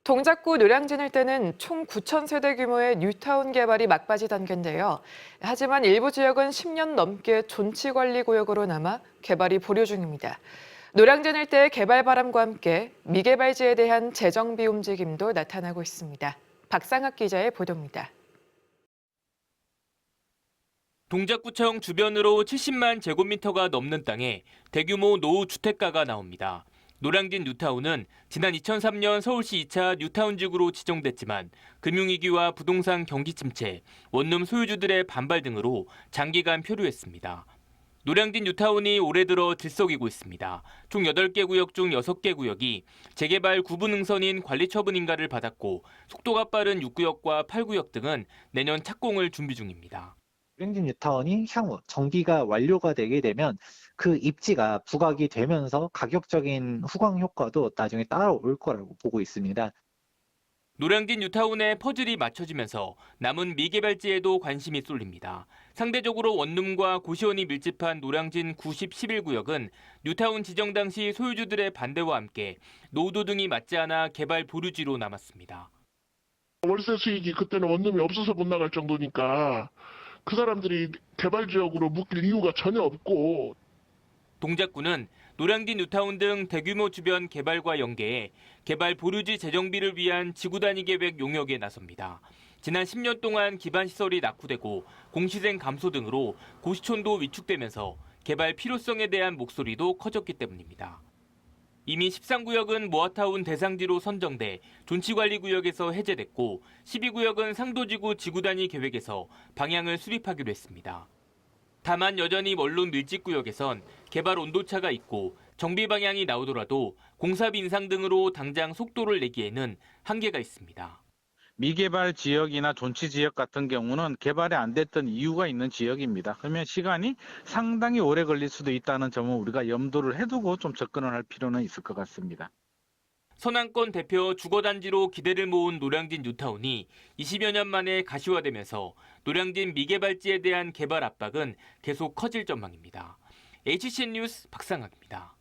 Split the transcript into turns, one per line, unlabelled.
동작구 노량진 일대는 총 9,000세대 규모의 뉴타운 개발이 막바지 단계인데요. 하지만 일부 지역은 10년 넘게 존치관리구역으로 남아 개발이 보류 중입니다. 노량진 일대의 개발 바람과 함께 미개발지에 대한 재정비 움직임도 나타나고 있습니다. 박상학 기자의 보도입니다.
동작구청 주변으로 70만 제곱미터가 넘는 땅에 대규모 노후 주택가가 나옵니다. 노량진 뉴타운은 지난 2003년 서울시 2차 뉴타운지구로 지정됐지만 금융위기와 부동산 경기 침체, 원룸 소유주들의 반발 등으로 장기간 표류했습니다. 노량진 뉴타운이 올해 들어 들썩이고 있습니다. 총 8개 구역 중 6개 구역이 재개발 구분 능선인 관리처분 인가를 받았고 속도가 빠른 6구역과 8구역 등은 내년 착공을 준비 중입니다.
노량진 뉴타운이 향후 정비가 완료가 되게 되면 그 입지가 부각이 되면서 가격적인 후광 효과도 나중에 따라올 거라고 보고 있습니다.
노량진 뉴타운의 퍼즐이 맞춰지면서 남은 미개발지에도 관심이 쏠립니다. 상대적으로 원룸과 고시원이 밀집한 노량진 90, 11구역은 뉴타운 지정 당시 소유주들의 반대와 함께 노후도 등이 맞지 않아 개발 보류지로 남았습니다.
월세 수익이 그때는 원룸이 없어서 못 나갈 정도니까 그 사람들이 개발 지역으로 묶일 이유가 전혀 없고.
동작구는 노량진 뉴타운 등 대규모 주변 개발과 연계해 개발 보류지 재정비를 위한 지구 단위 계획 용역에 나섭니다. 지난 10년 동안 기반 시설이 낙후되고 공시생 감소 등으로 고시촌도 위축되면서 개발 필요성에 대한 목소리도 커졌기 때문입니다. 이미 13구역은 모아타운 대상지로 선정돼 존치관리구역에서 해제됐고 12구역은 상도지구 지구 단위 계획에서 방향을 수립하기로 했습니다. 다만 여전히 원룸 밀집구역에선 개발 온도차가 있고 정비 방향이 나오더라도 공사비 인상 등으로 당장 속도를 내기에는 한계가 있습니다.
미개발 지역이나 존치 지역 같은 경우는 개발이 안 됐던 이유가 있는 지역입니다. 그러면 시간이 상당히 오래 걸릴 수도 있다는 점은 우리가 염두를 해두고 좀 접근을 할 필요는 있을 것 같습니다.
서남권 대표 주거단지로 기대를 모은 노량진 뉴타운이 20여 년 만에 가시화되면서 노량진 미개발지에 대한 개발 압박은 계속 커질 전망입니다. HCN 뉴스 박상학입니다.